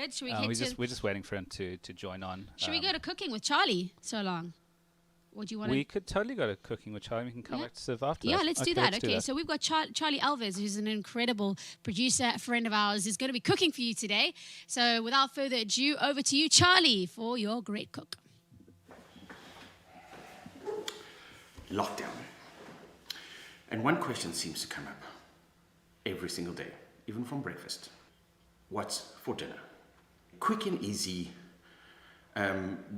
good? Should we we're just waiting for him to join on. Should we go to cooking with Charlie so long? Or do you want We could totally go to cooking with Charlie. We can come back to serve after. Yeah, let's do that. Do that. So we've got Charlie Alves, who's an incredible producer, a friend of ours, is going to be cooking for you today. So without further ado, over to you, Charlie, for your great cook. Lockdown. And one question seems to come up every single day, even from breakfast. What's for dinner? Quick and easy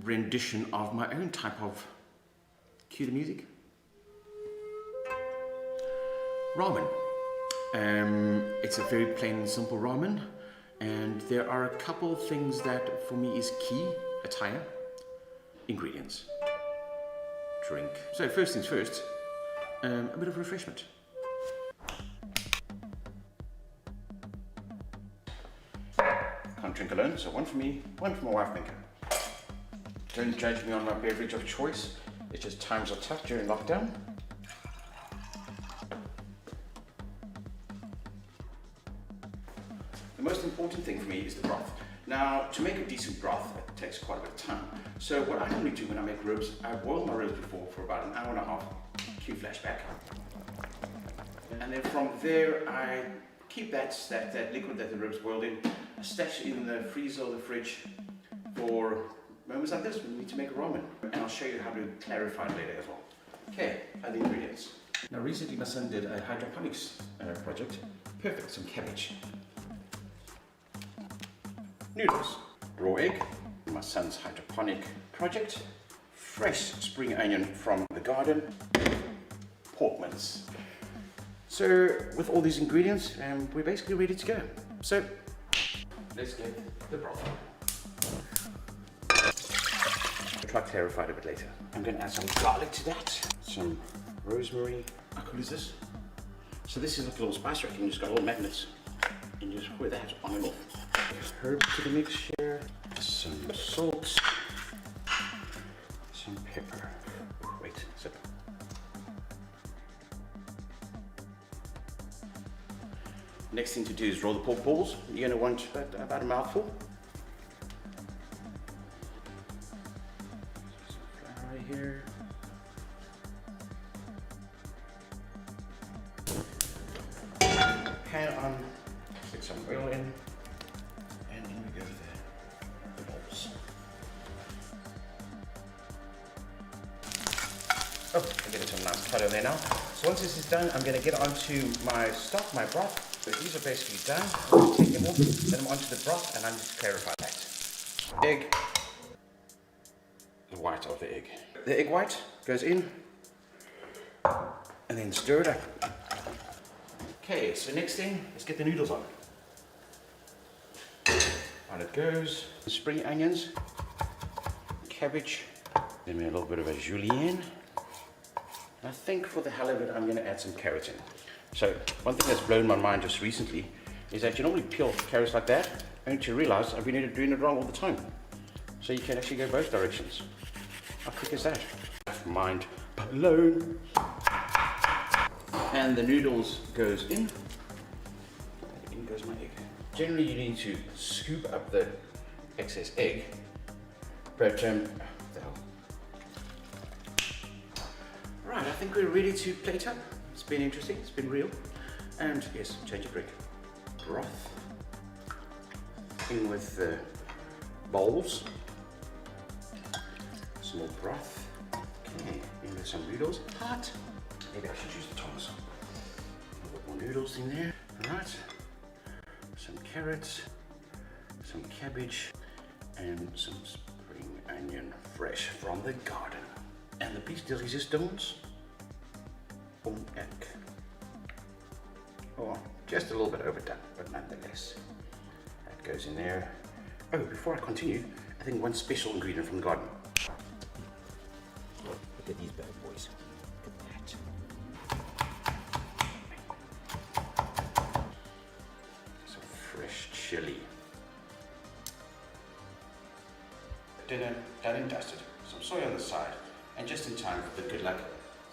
rendition of my own type of cue the music. Ramen. It's a very plain and simple ramen, and there are a couple things that for me is key: attire, ingredients, drink. So first things first, a bit of refreshment. Can't drink alone, so one for me, one for my wife Minka. Don't judge me on my beverage of choice. It's just times are tough during lockdown. The most important thing for me is the broth. Now, to make a decent broth, it takes quite a bit of time. So what I normally do when I make ribs, I boil my ribs before for about an hour and a half, cue flashback. And then from there, I keep that liquid that the ribs boiled in, stash it in the freezer or the fridge for moments like this when we need to make a ramen. And I'll show you how to clarify it later as well. Okay, the ingredients. Now recently my son did a hydroponics project. Perfect, some cabbage. Noodles, raw egg, my son's hydroponic project, fresh spring onion from the garden, pork mince. So with all these ingredients, we're basically ready to go. So let's get the broth. I'll try to clarify it a bit later. I'm going to add some garlic to that, some rosemary. How cool is this? So this is like a little spice rack, and you just got all magnets, and you just wear that on and off. Herbs to the mixture, some salt, some pepper. Wait, sip. Next thing to do is roll the pork balls. You're going to want about a mouthful. Some flour here. Pan on, stick some oil in, and in we go with the balls. Oh, I'm getting some nice color there now. So once this is done, I'm going to get onto my stock, my broth. So these are basically done. I'm going to take them off, then I'm onto the broth, and I'm just clarify that. Egg, the white of the egg. The egg white goes in, and then stir it up. Okay, so next thing, let's get the noodles on. On it goes. Spring onions, cabbage, then a little bit of a julienne. I think for the hell of it, I'm going to add some carrots in. So one thing that's blown my mind just recently is that you normally peel carrots like that, only to realize I've been doing it wrong all the time. So you can actually go both directions. How quick is that? Mind blown. And the noodles goes in. In goes my egg. Generally you need to scoop up the excess egg, but what the hell. Right, I think we're ready to plate up. It's been interesting, it's been real. And yes, change of drink. Broth. In with the bowls. Some more broth. Okay, in with some noodles. Hot. Maybe I should use the tongs. A little more noodles in there. Alright. Some carrots. Some cabbage. And some spring onion fresh from the garden. And the piece de resistance. Egg. Oh, just a little bit overdone, but nonetheless. That goes in there. Oh, before I continue, I think one special ingredient from the garden. Look at these bad boys. Look at that. Some fresh chili. Dinner done and dusted. Some soy on the side, and just in time for the good luck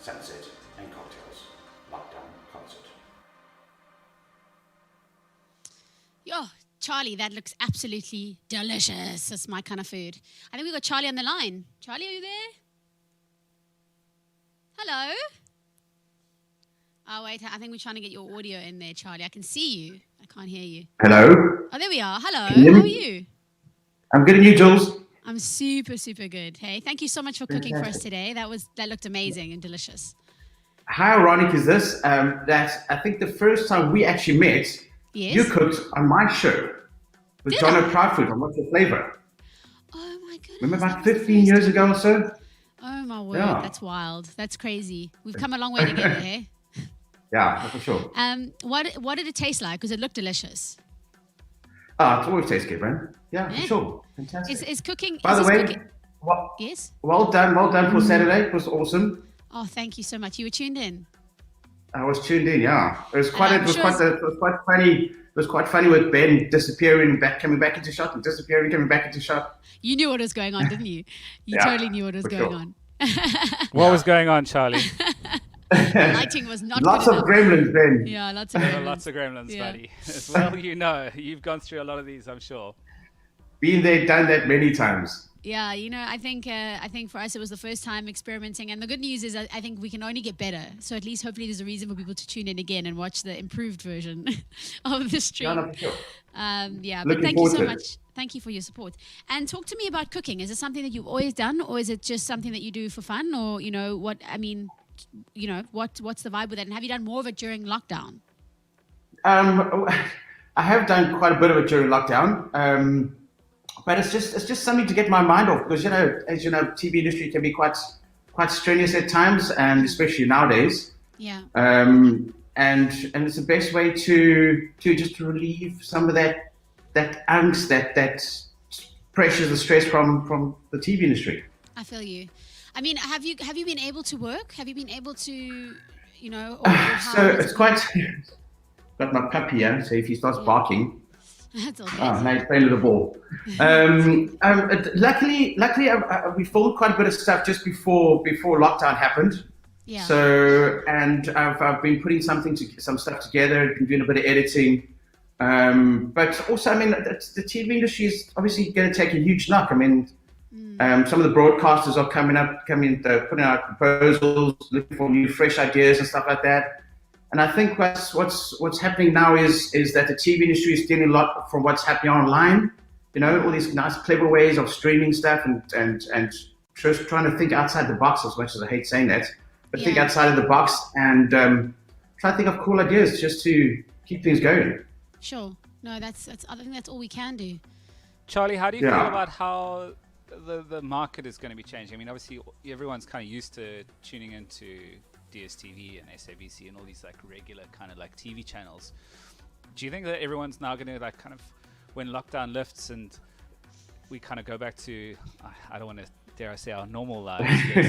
sunset and cocktails lockdown concert. Yo, Charlie, that looks absolutely delicious. That's my kind of food. I think we've got Charlie on the line. Charlie, are you there? Hello? Oh, wait, I think we're trying to get your audio in there, Charlie. I can see you. I can't hear you. Hello? Oh, there we are. Hello. Can you hear How are me? you? I'm good, and you, Jules? I'm super, super good. Hey, thank you so much for cooking for us today. That looked amazing and delicious. How ironic is this? That I think the first time we actually met, Yes? you cooked on my show with Did John I? O'Proudfoot on What's Your Flavor? Oh, my goodness. Remember that about was the 15 first years time. ago or so? Oh, my word. Yeah. That's wild. That's crazy. We've come a long way together, hey? Yeah, for sure. What did it taste like? Because it looked delicious. It always tastes good, man. Yeah, for Yeah. sure. Fantastic. Is cooking... By is the this way, cooking- Yes? well done for Saturday. It was awesome. Oh, thank you so much. You were tuned in. I was tuned in. Yeah, it was quite. I'm It was sure quite funny. It was quite funny with Ben disappearing, coming back into shot, and disappearing, coming back into shot. You knew what was going on, didn't you? You Yeah, totally knew what was for going sure. on. What was going on, Charlie? The lighting was not Lots good of enough. gremlins, Ben. Yeah, lots of There were gremlins. lots of gremlins, Yeah. buddy. As well, you know, you've gone through a lot of these, I'm sure. Been there, done that many times. Yeah, I think for us it was the first time experimenting, and the good news is I think we can only get better. So at least hopefully there's a reason for people to tune in again and watch the improved version of the stream. Yeah, no, for sure. But Looking thank you so forward to it. much. Thank you for your support. And talk to me about cooking. Is it something that you've always done, or is it just something that you do for fun, or what's the vibe with it? And have you done more of it during lockdown? I have done quite a bit of it during lockdown, but it's just something to get my mind off because as you know, TV industry can be quite strenuous at times, and especially nowadays. Yeah. And it's the best way to just relieve some of that angst, that pressure, the stress from the TV industry. I feel you. I mean, have you been able to work? Have you been able to, So it's quite. Got my puppy here, so if he starts barking, That's all good. now he's playing with the ball. Luckily, we filmed quite a bit of stuff just before lockdown happened. Yeah. So, and I've been putting some stuff together, been doing a bit of editing. But also, I mean, the TV industry is obviously going to take a huge knock. I mean, some of the broadcasters are putting out proposals, looking for new, fresh ideas and stuff like that. And I think what's happening now is that the TV industry is stealing a lot from what's happening online. All these nice, clever ways of streaming stuff and just trying to think outside the box, as much as I hate saying that. But think Yeah. outside of the box and try to think of cool ideas just to keep things going. Sure. No, I think that's all we can do. Charlie, how do you Yeah. feel about how the market is going to be changing? I mean, obviously, everyone's kind of used to tuning into DSTV and SABC and all these like regular kind of like TV channels. Do you think that everyone's now going to like kind of, when lockdown lifts and we kind of go back to, I don't want to dare I say our normal lives, but,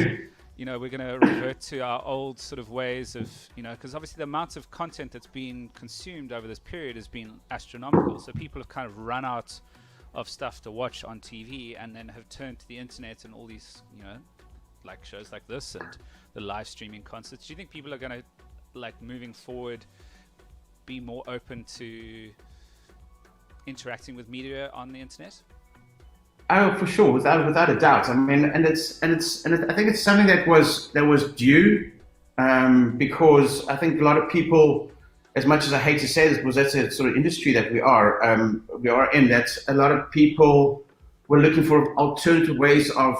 we're going to revert to our old sort of ways of, because obviously the amount of content that's been consumed over this period has been astronomical. So people have kind of run out of stuff to watch on TV and then have turned to the internet and all these, like shows like this and the live streaming concerts. Do you think people are going to, like moving forward, be more open to interacting with media on the internet? Oh, for sure, without a doubt. I mean, and I think it's something that was due, because I think a lot of people, as much as I hate to say this, because that's a sort of industry that we are in, that a lot of people were looking for alternative ways of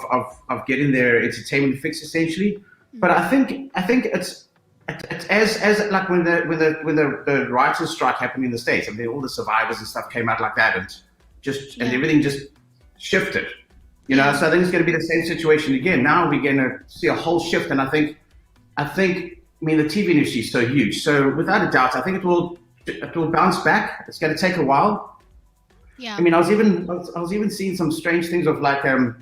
getting their entertainment fix, essentially. But I think it's as like when the writers' strike happened in the States. I mean, all the survivors and stuff came out like that, and everything just shifted. So I think it's going to be the same situation again. Now we're going to see a whole shift, and I think I mean, the TV industry is so huge. So without a doubt, I think it will bounce back. It's going to take a while. Yeah. I mean, I was even seeing some strange things of like soapies.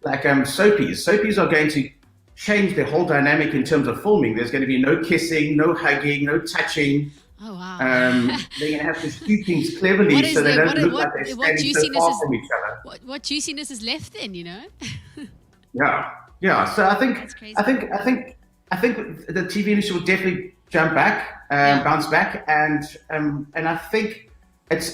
Soapies are going to change their whole dynamic in terms of filming. There's going to be no kissing, no hugging, no touching. Oh, wow. They're going to have to shoot things cleverly so they don't look like they're standing so far from each other. What juiciness is left then, Yeah. So I think That's crazy. I think the TV industry will definitely jump back, bounce back, and I think it's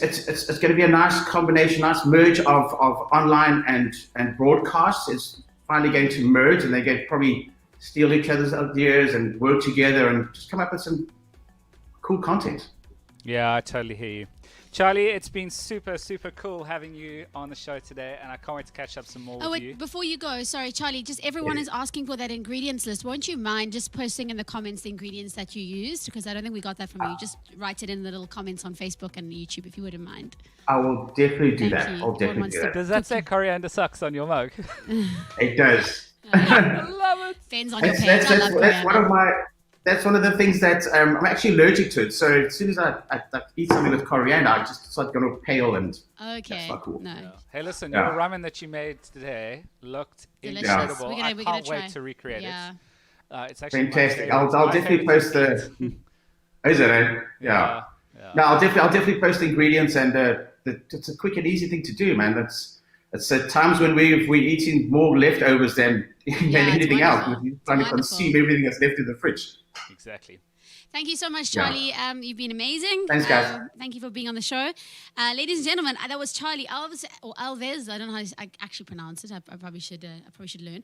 going to be a nice combination, nice merge of online and broadcast. It's finally going to merge, and they get probably steal each other's ideas and work together and just come up with some cool content. Yeah, I totally hear you. Charlie, it's been super, super cool having you on the show today, and I can't wait to catch up some more with you. Before you go, sorry, Charlie, just everyone is asking for that ingredients list. Won't you mind just posting in the comments the ingredients that you used? Because I don't think we got that from you. Just write it in the little comments on Facebook and YouTube if you wouldn't mind. I will definitely do Thank that. you. I'll definitely do that. Does that say coriander sucks on your mug? It does. I love it. Fans on your page. I love coriander. That's one of the things that I'm actually allergic to it. So as soon as I eat something with coriander, I just start going pale, and that's not cool. No. Yeah. Hey, listen, your ramen that you made today looked Delicious. incredible. We're I gonna can't try. wait to recreate it. It's actually Fantastic. I'll definitely post the. Is it? Yeah. No, I'll definitely post the ingredients, and it's a quick and easy thing to do, man. It's at times when we're eating more leftovers than anything else. We're trying to consume everything that's left in the fridge. Exactly. Thank you so much, Charlie. You've been amazing. Thanks, guys. Thank you for being on the show. Ladies and gentlemen, that was Charlie Alves, or Alves. I don't know how I actually pronounce it. I probably should learn.